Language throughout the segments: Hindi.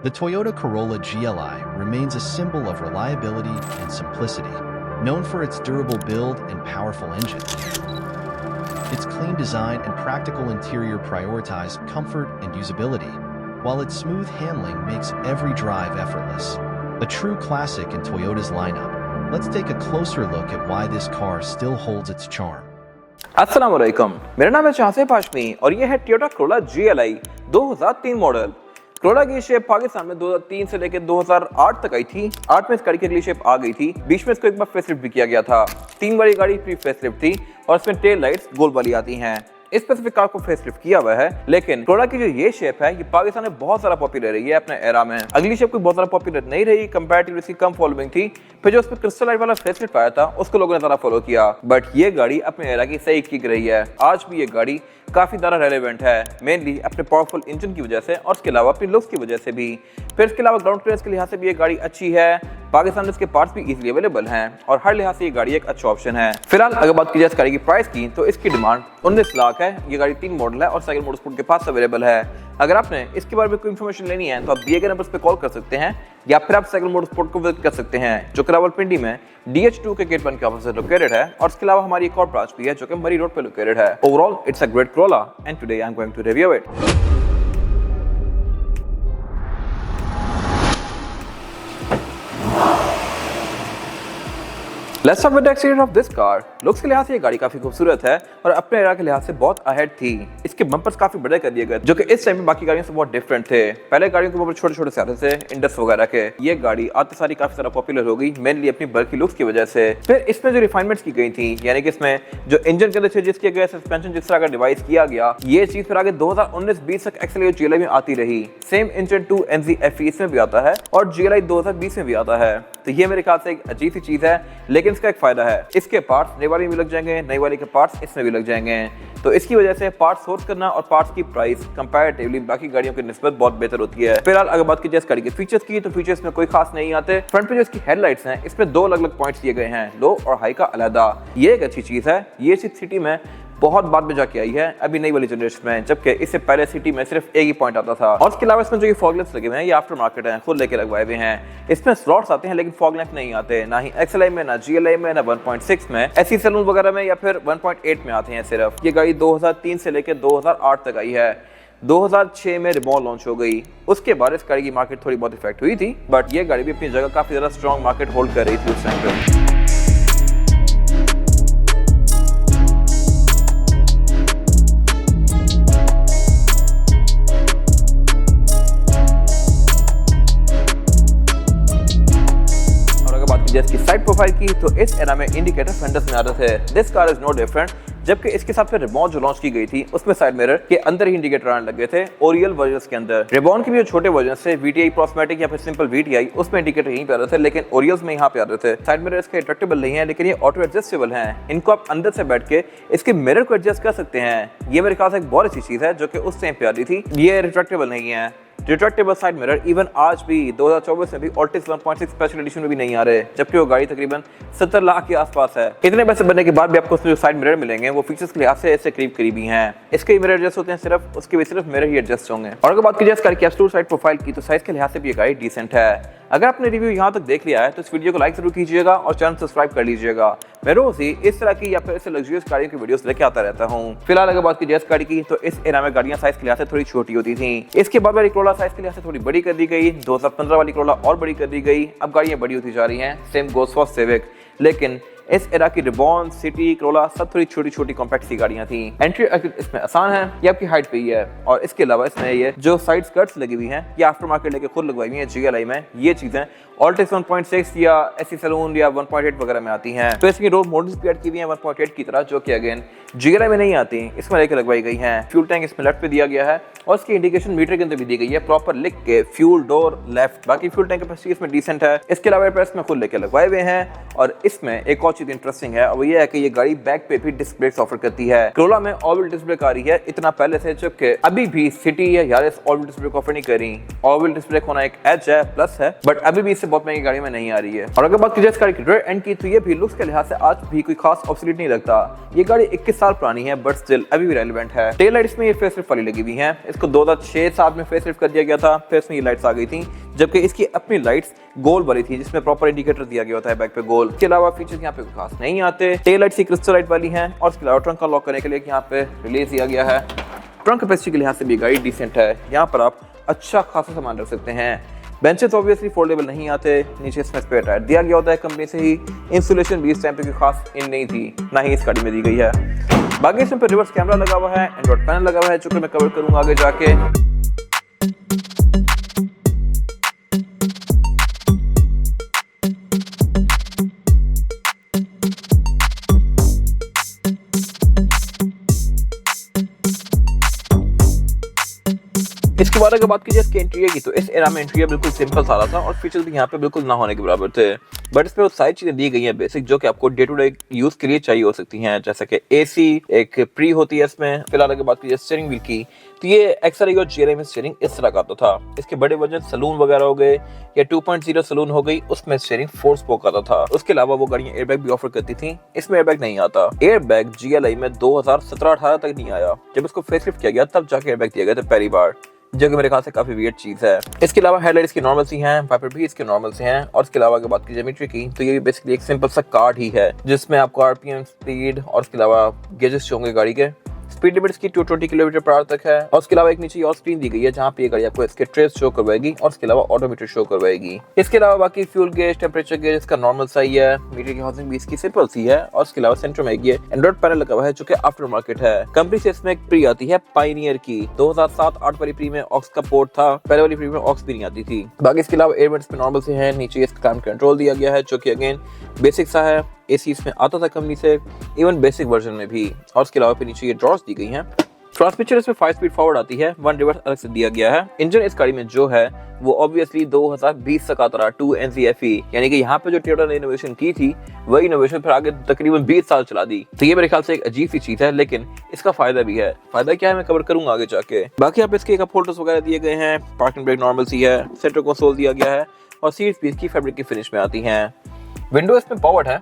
The Toyota Corolla GLI remains a symbol of reliability and simplicity, known for its durable build and powerful engine. Its clean design and practical interior prioritize comfort and usability, while its smooth handling makes every drive effortless. A true classic in Toyota's lineup, let's take a closer look at why this car still holds its charm. अस्सलाम वालेकुम, मेरा नाम है शाहसेब हाशमी और ये है Toyota Corolla GLI 2003 model. Corolla की शेप पाकिस्तान में 2003 से लेकर 2008 तक आई थी। 8 में इस गाड़ी की अगली शेप आ गई थी। बीच में इसको एक बार फेसलिफ्ट भी किया गया था। 3 बार ये गाड़ी प्री फेसलिफ्ट थी और इसमें टेल लाइट्स गोल वाली आती हैं। इस स्पेसिफिक कार को फेसलिफ्ट किया हुआ है, लेकिन कोरोला की जो ये शेप है ये पाकिस्तान में बहुत सारा पॉपुलर रही है अपने एरा में। अगली शेप कोई बहुत ज्यादा पॉपुलर नहीं रही, कंपैरेटिवली इसकी कम फॉलोइंग थी। फिर जो उसमें क्रिस्टल लाइट वाला फेसलिफ्ट आया था उसको लोगों ने ज्यादा फॉलो किया, बट ये गाड़ी अपने एरा की सही किक रही है। आज भी ये गाड़ी काफी ज्यादा रेलेवेंट है, मेनली अपने पावरफुल इंजन की वजह से और उसके अलावा अपनी लुक्स की वजह से भी। फिर इसके अलावा ग्राउंड क्लियरेंस के लिहाज से भी ये गाड़ी अच्छी है। पाकिस्तान में इसके पार्ट्स भी इजीली अवेलेबल हैं और हर लिहाज से ये गाड़ी एक अच्छा ऑप्शन है। फिलहाल अगर बात की जाए इस गाड़ी की प्राइस की, तो इसकी डिमांड 19 लाख है। ये गाड़ी 3 मॉडल है और साइकिल मोटरस्पोर्ट के पास अवेलेबल है। अगर आपने इसके बारे में कोई इन्फॉर्मेशन लेनी है तो आप दिए गए नंबर्स पे कॉल कर सकते हैं या फिर आप साइकिल मोटरस्पोर्ट को विजिट कर सकते हैं, जो कि रावलपिंडी में DH2 के गेट 1 के ऑपोजिट लोकेटेड है। और इसके अलावा हमारी एक और ब्रांच भी है जो कि मरी रोड पे लोकेटेड है। Overall it's a great Corolla and today I am going to review it. Let's start with the exterior of this car. Looks के लिहाज से ये गाड़ी काफी खूबसूरत है और अपने एरा के लिहाज से बहुत अहेड थी। इसके बम्पर्स काफी बड़े कर दिए गए, जो कि इस टाइम में बाकी गाड़ियों से बहुत डिफरेंट थे। पहले गाड़ियों के बम्पर छोटे छोटे से आते थे, इंडस वगैरह के। ये गाड़ी आते सारी काफी सारा पॉपुलर हो गई, मेनली अपनी बल्कि लुक्स की वजह से। फिर इसमें जो रिफाइनमेंट्स की गई थी, यानी कि इसमें जो इंजन के अंदर चेंजेस किए गए, सस्पेंशन जिस तरह का डिवाइस किया गया, ये चीज फिर आगे 2019-20 तक एक्चुअली GLI में आती रही। सेम इंजन 2 NZ FE इसमें भी आता है और GLI 2020 में भी आता है। तो ये मेरे ख्याल से एक अजीब सी चीज है, लेकिन इसका एक फायदा है, इसके पार्ट्स नई वाली में भी लग जाएंगे, नई वाली के पार्ट्स इसमें भी लग जाएंगे। तो इसकी वजह से पार्ट्स सोर्स करना और पार्ट्स की प्राइस कंपैरेटिवली बाकी गाड़ियों की निस्बत बहुत बेहतर होती है। फिलहाल अगर बात की जाए इस गाड़ी के फीचर्स की, तो फीचर्स में कोई खास नहीं आते। फ्रंट पे जो इसकी हेडलाइट्स हैं, इसमें 2 अलग अलग पॉइंट्स दिए गए हैं, लो और हाई का अलग। ये एक अच्छी चीज है। ये चीज सिटी में बहुत बाद में जाके आई है, अभी नई वाली जनरेशन में, जबकि इससे पहले सिटी में सिर्फ एक ही पॉइंट आता था। और इसके अलावा इसमें जो ये फॉग लैंप्स लगे हुए हैं, ये आफ्टर मार्केट हैं, खुद लेके लगवाए हुए हैं। इसमें स्लॉट्स आते हैं लेकिन फॉग लैंप नहीं आते, ना ही XLI में, ना GLI में, ना 1.6 में, ऐसी सैलून वगैरह में या फिर 1.8 में आते हैं सिर्फ। ये गाड़ी 2003 से लेकर 2008 तक आई है। 2006 में रिबॉन लॉन्च हो गई। उसके बाद इस गाड़ी की मार्केट थोड़ी बहुत इफेक्ट हुई थी, बट ये गाड़ी भी अपनी जगह काफी ज्यादा स्ट्रॉन्ग मार्केट होल्ड कर रही थी उस टाइम पे। इसकी साइड प्रोफाइल की, तो इस एरा में इंडिकेटर फ्रंट में आ रहे थे। This car is no different, जबकि इसके साथ में रिबॉन जो लॉन्च की गई थी उसमें साइड मिरर के अंदर ही इंडिकेटर आने लगे थे ओरियल वर्जन्स के अंदर। रिबॉन के भी जो छोटे वर्जन से VTI प्रोस्मेटिक या फिर सिंपल VTI, उसमें इंडिकेटर यहीं पे आ रहे थे, लेकिन ओरियल्स में यहाँ पे आ रहे थे। साइड मिरर इसके रिट्रैक्टेबल नहीं है, लेकिन ये ऑटो एडजस्टेबल हैं। इनको आप अंदर से बैठ के इसके मिरर को एडजस्ट कर सकते हैं। ये मेरे ख्याल से एक बहुत अच्छी चीज है जो कि उस टाइम पे आ रही थी। ये रिट्रैक्टेबल नहीं है। रिट्रैक्टेबल साइड मिरर इवन आज भी 2024 में भी ऑल्टिस 1.6 स्पेशल एडिशन में भी नहीं आ रहे, जबकि वो गाड़ी तकरीबन 70 लाख के आसपास है। इतने पैसे बनने के बाद भी आपको उसमें जो साइड मिरर मिलेंगे वो फीचर्स के लिहाज से इससे करीब ही हैं। इसके मिरर एडजस्ट होते हैं सिर्फ, उसके भी सिर्फ मिरर ही एडजस्ट होंगे। और अगर बात की जाए कैप्सूल साइड प्रोफाइल की, तो साइज के लिहाज से भी ये गाड़ी डिसेंट है। अगर आपने रिव्यू यहाँ तक देख लिया है तो इस वीडियो को लाइक जरूर कीजिएगा और चैनल सब्सक्राइब कर लीजिएगा। मैं रोज ही इस तरह की या फिर ऐसे लग्जरियस गाड़ियों की वीडियोस लेके आता रहता हूँ। फिलहाल अगर बात की जाए इस गाड़ी की, तो इस एरा में गाड़ियां साइज के लिहाज से थोड़ी छोटी होती थी। इसके बाद वाली कोरोला साइज के लिहाज से थोड़ी बड़ी कर दी गई। 2015 वाली कोरोला और बड़ी कर दी गई। अब गाड़ियां बड़ी होती जा रही हैं। सेम गोस फॉर सिविक, लेकिन इस एरा की रिबॉन, सिटी, कोरोला सब थोड़ी छोटी छोटी कॉम्पैक्ट सी गाड़ियां थी। एंट्री इसमें आसान है, ये आपकी हाइट पे ही है। और इसके अलावा इसमें ये जो साइड स्कर्ट्स लगी हुई हैं, ये आफ्टर मार्केट लेके खुद लगवाई हुई हैं GLI में। ये चीजें ऑल्टिस 1.6 या ऐसी सैलून या 1.8 वगैरह में आती हैं। तो इसकी रोड मॉडल्स भी ऐड की हुई हैं 1.8 की तरह, जो कि अगेन GLI में नहीं आती, इसमें लेके लगवाई गई हैं। फ्यूल टैंक इसमें लेफ्ट पे दिया गया है और इसकी इंडिकेशन मीटर के अंदर भी दी गई है, प्रॉपर लिख के फ्यूल डोर लेफ्ट। बाकी फ्यूल टैंक कैपेसिटी इसमें डिसेंट है। इसके अलावा प्रेस में खुद लेके लगवाए हुए हैं। और इसमें एक और चीज इंटरेस्टिंग है, वो ये है कि ये गाड़ी बैक पे भी डिस्क ब्रेक्स ऑफर करती है। कोरोला में ऑल डिस्क ब्रेक आ रही है इतना पहले से, जबकि अभी भी सिटी या Yaris all disc brake offer नहीं कर रही। ऑल डिस्क ब्रेक होना एक एज है, प्लस है, बट अभी भी इससे बहुत महंगी गाड़ी में नहीं आ रही है। और अगर बात की जाए इस गाड़ी की रेयर एंड की, तो ये भी लुक्स के लिहाज से आज भी कोई खास ऑब्सोलीट नहीं लगता। ये गाड़ी 21 साल पुरानी है बट स्टिल अभी भी रेलेवेंट है। टेल लाइट्स में ये फेसलिफ्ट वाली लगी हुई है। इसको 2006-7 में फेसलिफ्ट कर दिया गया था, फिर इसमें ये लाइट्स आ गई थी, जबकि इसकी अपनी लाइट्स गोल वाली थी जिसमें प्रॉपर इंडिकेटर दिया गया होता है बैक पे गोल। इसके अलावा फीचर्स यहाँ पे कोई खास नहीं आते। टेल लाइट्स क्रिस्टल लाइट वाली हैं और इसके अलावा ट्रंक का लॉक करने के लिए यहाँ पे रिलीज दिया गया है। ट्रंक कैपेसिटी के लिहाज से भी गाड़ी डिसेंट है। यहाँ पर आप अच्छा खासा सामान रख सकते हैं। बेंचेस ऑब्वियसली फोल्डेबल नहीं आते। नीचे इसमें स्पेयर टायर दिया गया होता है कंपनी से ही। इंसुलेशन भी इस टाइम पे कोई खास इन नहीं थी, ना ही इस गाड़ी में दी गई है। बाकी इसमें रिवर्स कैमरा लगा हुआ है, एंड्रॉइड पैनल लगा हुआ है जो कि मैं कवर करूंगा आगे जाके। इसके बाद अगर बात की जाए इसके इंटीरियर की, तो इस एरा में इंटीरियर बिल्कुल सिंपल सारा था और फीचर्स भी यहाँ पे बिल्कुल ना होने के बराबर थे। बट इसमें वो सारी चीजें दी गई हैं बेसिक जो कि आपको डे टू डे यूज के लिए चाहिए हो सकती हैं, जैसे कि एसी, एक प्री होती है इसमें। फिलहाल अगर बात की जाए स्टीयरिंग व्हील की, तो ये एक्सएलआई और जीएलआई में स्टीयरिंग इस तरह का आता था। इसके बड़े वर्जन सलून वगैरह हो गए या 2.0 सलून हो गई, उसमें स्टीयरिंग 4 स्पोक आता था। उसके अलावा वो गाड़ियां एयरबैग भी ऑफर करती थी, इसमें एयरबैग नहीं आता। एयरबैग जीएलआई में 2017-18 तक नहीं आया। जब इसको फेसलिफ्ट किया गया तब जाके एयरबैग दिया गया था पहली बार, जो कि मेरे ख्याल से काफी वियर्ड चीज है। इसके अलावा हेडलाइट्स की नॉर्मल सी हैं, वाइपर भी इसके नॉर्मल से हैं। और इसके अलावा अगर बात की ज्योमेट्री की, तो ये बेसिकली एक सिंपल सा कार्ड ही है जिसमें आपको आरपीएम, स्पीड और इसके अलावा गेजेस होंगे गाड़ी के। स्पीड लिमिट की 220 किलोमीटर पर आवर तक है। और इसके अलावा एक नीचे और स्क्रीन दी गई है जहाँ पे ये गाड़ी आपको इसके ट्रेस शो करवाएगी और इसके अलावा ऑडोमीटर शो करवाएगी। इसके अलावा बाकी फ्यूल गेज, टेम्परेचर गेज इसका नॉर्मल सा ही है। मीटर की हाउसिंग भी इसकी सिंपल सी है। और इसके अलावा सेंटर में ये एंड्रॉइड पैनल लगा हुआ है जो कि आफ्टर मार्केट है। कंपनी से इसमें एक प्री आती है पायनियर की। 2007-8 वाली प्री में ऑक्स का पोर्ट था, पहले वाली प्री में ऑक्स भी नहीं आती थी। बाकी इसके अलावा एयरवेंट्स में नॉर्मल से है। नीचे इसका क्लाइमेट कंट्रोल दिया गया है जो कि अगेन बेसिक सा है। एसी इसमें आता था कंपनी से, इवन बेसिक वर्जन में भी। और इसके अलावा नीचे ये ड्रॉर्स दी गई हैं। ट्रांसमिशन इसमें 5 स्पीड फॉरवर्ड आती है, 1 रिवर्स अलग से दिया गया है। इंजन इस गाड़ी में जो है वो ऑब्वियसली 2020 तक आता रहा 2NCFE, यानी कि यहाँ पे जो टोयोटा ने इनोवेशन की थी वही इनोवेशन फिर आगे तकरीबन 20 साल चला दी। तो ये मेरे ख्याल से एक अजीब सी चीज है, लेकिन इसका फायदा भी है। फायदा क्या है मैं कवर करूंगा आगे जाके। बाकी यहाँ पे इसके कप होल्डर्स वगैरह दिए गए हैं, पार्किंग ब्रेक नॉर्मल सी है, सेंटर कंसोल दिया गया है और सीट्स भी इसकी फैब्रिक की फिनिश में आती हैं। विंडो इसमें पावर्ड है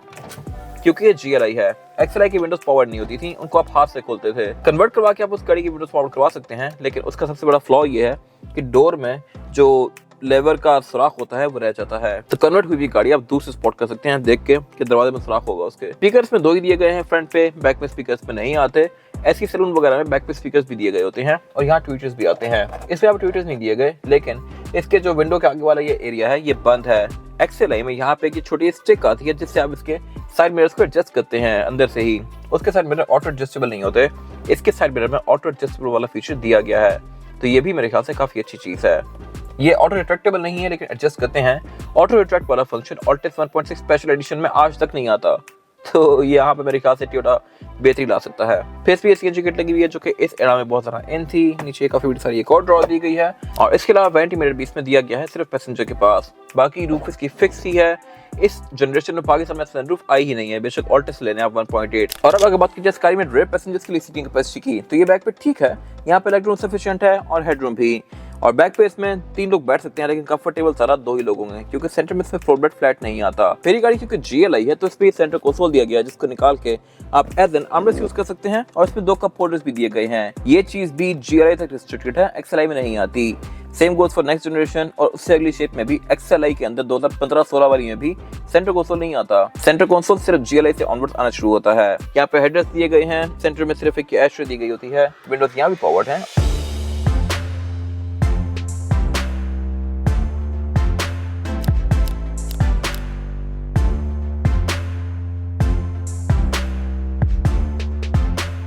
क्योंकि ये जीएलआई है। एक्सएलआई की विंडोज पावर्ड नहीं होती थी, उनको आप हाथ से खोलते थे। कन्वर्ट करवा के आप उस गाड़ी की विंडोज पावर्ड करवा सकते हैं, लेकिन उसका सबसे बड़ा फ्लॉ ये है कि डोर में जो लेवर का सुराख होता है वो रह जाता है। तो कन्वर्ट हुई भी गाड़ी आप दूर से स्पॉट कर सकते हैं देख के कि दरवाजे में सुराख होगा उसके। स्पीकर्स में 2 ही दिए गए हैं फ्रंट पे, बैक में स्पीकर्स में नहीं आते। ऐसी सैलून वगैरह में बैक पे स्पीकर्स भी दिए गए होते हैं और यहाँ ट्वीटर्स भी आते हैं। इसमें आप ट्वीटर्स नहीं दिए गए, लेकिन इसके जो विंडो के आगे वाला ये एरिया है ये बंद है। एक्सएलआई में यहाँ पे एक छोटी स्टिक आती है जिससे आप इसके साइड मिरर्स को एडजस्ट करते हैं अंदर से ही। उसके साइड मिरर ऑटो एडजस्टेबल नहीं होते, इसके साइड मिरर में ऑटो एडजस्टेबल वाला फीचर दिया गया है। तो ये भी मेरे ख्याल से काफी अच्छी चीज है। ये ऑटो रिट्रैक्टेबल नहीं है लेकिन एडजस्ट करते हैं। ऑटो रिट्रैक्ट वाला फंक्शन ऑल्टिस 1.6 स्पेशल एडिशन में आज तक नहीं आता, तो यहाँ पे मेरे ख्याल से टोयोटा बेहतरी ला सकता है। फेस भी सीएनजी किट लगी हुई है जो कि इस एरा में बहुत ज्यादा इन थी। नीचे काफी बड़ी सारी एक और ड्रॉ दी गई है और इसके अलावा वेंटी मिरर भी इसमें दिया गया है सिर्फ पैसेंजर के पास। बाकी रूफ इसकी फिक्स ही है। इस जनरेशन में पाकिस्तान में सनरूफ आई ही नहीं है, बेशक ऑल्टिस लेने आप 1.8। और अब अगर बात की जाए कार में रेयर पैसेंजर्स के लिए सीटिंग कैपेसिटी की, तो ये बैक पे ठीक है, यहाँ पे लेग रूम सफिशिएंट है और हेडरूम भी। और बैक पे इसमें 3 लोग बैठ सकते हैं, लेकिन कंफर्टेबल सारा 2 ही लोग होंगे क्योंकि सेंटर में इसमें फ्लोर बेड फ्लैट नहीं आता। मेरी गाड़ी क्योंकि जीएलआई है तो इसमें सेंटर कंसोल दिया गया है जिसको निकाल के आप एज एन आर्मरेस्ट यूज कर सकते हैं और इसमें 2 कप होल्डर्स भी दिए गए हैं। ये चीज भी जीएलआई तक रिस्ट्रिक्टेड है, एक्सएलआई में नहीं आती। Same goes for next generation और उससे अगली शेप में भी एक्सएलआई के अंदर 2015-16 वाली में भी सेंटर कंसोल नहीं आता। सेंटर कंसोल सिर्फ जीएलआई से ऑनवर्ड्स आना शुरू होता है। यहाँ पे हेडरेस्ट दिए गए हैं, सेंटर में सिर्फ एक एशट्रे दी गई होती है। विंडोज यहाँ भी पावर्ड है।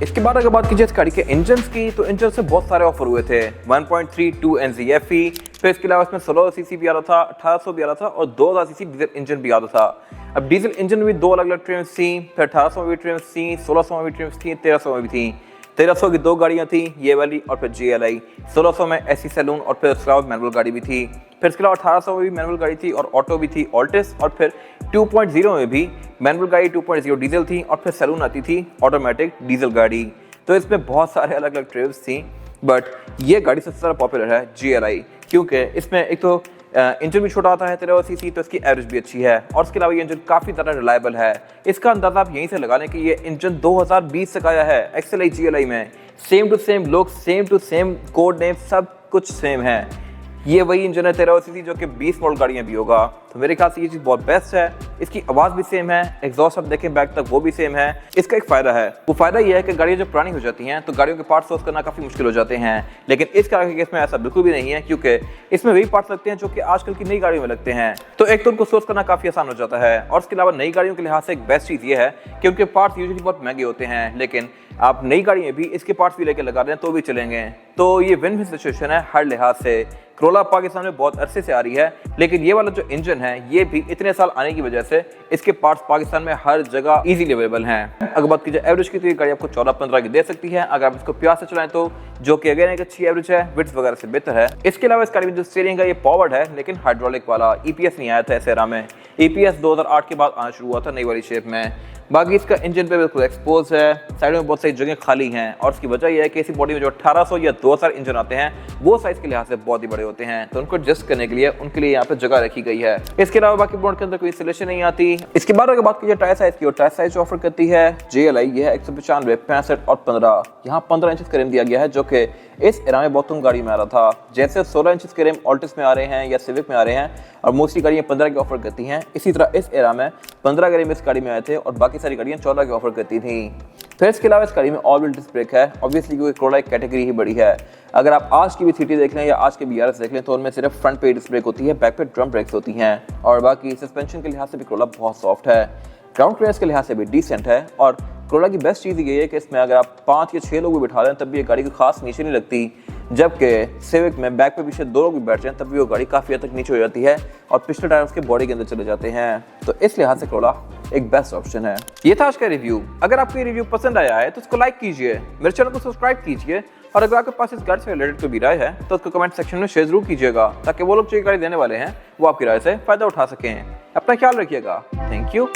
इसके बाद अगर बात कीजिए इस गाड़ी के इंजन की, तो इंजन से बहुत सारे ऑफर हुए थे। 1.3 2NCFE, फिर इसके अलावा इसमें 1600 सीसी भी आ रहा था, 1800 भी आ रहा था और 2000 सीसी डीजल इंजन भी आ रहा था। अब डीजल इंजन में भी 2 अलग अलग ट्रिम्स थी, फिर 1800 में भी ट्रिम्स थी, 1600 में भी ट्रिम्स थी, 1300 में भी थी। 1300 की 2 गाड़ियाँ थी, ये वाली और फिर जीएलआई। 1600 में एसी सैलून और फिर उसके अलावा मैनुअल गाड़ी भी थी। फिर इसके अलावा 1800 में भी मैनुअल गाड़ी थी और ऑटो भी थी ऑल्टिस। और फिर 2.0 में भी मैनुअल गाड़ी 2.0 डीजल थी और फिर सैलून आती थी ऑटोमेटिक डीजल गाड़ी। तो इसमें बहुत सारे अलग अलग ट्रिम्स थी, बट ये गाड़ी सबसे ज़्यादा पॉपुलर है जीएलआई, क्योंकि इसमें एक तो इंजन भी छोटा आता है 1300 सीसी, तो इसकी एवरेज भी अच्छी है और उसके अलावा ये इंजन काफ़ी ज़्यादा रिलायबल है। इसका अंदाज़ा आप यहीं से लगा लें कि ये इंजन 2020 से आया है XLI GLI में। Same to same look, same to same code name, सब कुछ सेम है। ये वही इंजन है 1300 सीसी जो कि 20 मॉडल गाड़ियाँ भी होगा, तो मेरे ख्याल से ये चीज़ बहुत बेस्ट है। इसकी आवाज़ भी सेम है, एग्जॉस्ट आप देखें बैक तक वो भी सेम है। इसका एक फ़ायदा है, वो फ़ायदा ये है कि गाड़ियाँ जब पुरानी हो जाती हैं तो गाड़ियों के पार्ट्स सोर्स करना काफ़ी मुश्किल हो जाते हैं, लेकिन इस कार के केस में ऐसा बिल्कुल भी नहीं है, क्योंकि इसमें वही पार्ट्स लगते हैं जो कि आजकल की नई गाड़ियों में लगते हैं। तो एक तो उनको सोर्स करना काफ़ी आसान हो जाता है और उसके अलावा नई गाड़ियों के लिहाज से एक बेस्ट चीज़ ये है कि उनके पार्ट्स यूजुअली बहुत महंगे होते हैं, लेकिन आप नई गाड़ी में भी इसके पार्ट्स भी लेकर लगा रहे हैं तो भी चलेंगे। तो ये विन विन सिचुएशन है हर लिहाज से। Corolla पाकिस्तान में बहुत अरसे से आ रही है, लेकिन ये वाला जो इंजन है ये भी इतने साल आने की वजह से इसके पार्ट्स पाकिस्तान में हर जगह इजीली अवेलेबल हैं। अगर बात की जाए एवरेज की तो ये गाड़ी आपको 14-15 की दे सकती है अगर आप इसको प्यार से चलाएं तो, जो कि अगेन एक अच्छी एवरेज है, विड्थ वगैरह से बेहतर है। इसके अलावा इस गाड़ी में जो स्टीयरिंग है ये पावर्ड है, लेकिन हाइड्रोलिक वाला, EPS नहीं आया था इस एरा में। EPS 2008 के बाद आना शुरू हुआ था नई वाली शेप में। बाकी इसका इंजन पे बिल्कुल एक्सपोज है, साइड में बहुत सारी जगह खाली हैं और उसकी वजह यह है कि इसी बॉडी में जो 1800 या 2000 इंजन आते हैं वो साइज के लिहाज से बहुत ही बड़े होते हैं, तो उनको एडजस्ट करने के लिए उनके लिए यहाँ पे जगह रखी गई है। इसके अलावा बाकी बोर्ड के अंदर कोई इंस्टॉलेशन नहीं आती। इसके बाद अगर बात की जाए टायर साइज की, और टायर साइज ऑफर करती है GLI ये है 195, 65 और 15। यहाँ 15 इंच का रिम दिया गया है जो कि इस एरा में बहुत कम गाड़ी में आ रहा था। जैसे 16 इंच के रिम ऑल्टिस में आ रहे हैं या सिविक में आ रहे हैं और मोस्टली गाड़ियाँ 15 की ऑफर करती हैं, इसी तरह इस एरा में 15 के रिम इस गाड़ी में आए थे और बाकी सारी गाड़ियाँ 14 की ऑफर करती थी। फिर इसके अलावा इस गाड़ी में ऑल व्हील डिस्क ब्रेक है, ऑब्वियसली क्योंकि Corolla एक कैटेगरी ही बड़ी है। अगर आप आज की भी सिटी देख लें या आज के BRS देख लें तो उनमें सिर्फ फ्रंट पे डिस्क ब्रेक होती है, बैक पे ड्रम ब्रेक्स होती हैं और बाकी सस्पेंशन के लिहाज से भी Corolla बहुत सॉफ्ट है, ग्राउंड क्लियरेंस के लिहाज से भी डिसेंट है। और Corolla की बेस्ट चीज़ ये है कि इसमें अगर आप 5 या 6 लोग भी बिठा लें तब भी ये गाड़ी को खास नीचे नहीं लगती, जबकि सिविक में बैक पे पीछे 2 लोग भी बैठ जाएं तब भी वो गाड़ी काफ़ी हद तक नीचे हो जाती है और पिछले टायर उसके बॉडी के अंदर चले जाते हैं। तो इस लिहाज से Corolla एक बेस्ट ऑप्शन है। ये था आज का रिव्यू। अगर आपको ये रिव्यू पसंद आया है तो उसको लाइक कीजिए, मेरे चैनल को सब्सक्राइब कीजिए और अगर आपके पास इस गाड़ी से रिलेटेड कोई भी राय है तो उसको कमेंट सेक्शन में शेयर जरूर कीजिएगा, ताकि वो लोग जो ये गाड़ी देने वाले हैं वो आपकी राय से फायदा उठा सकें। अपना ख्याल रखिएगा। Thank you.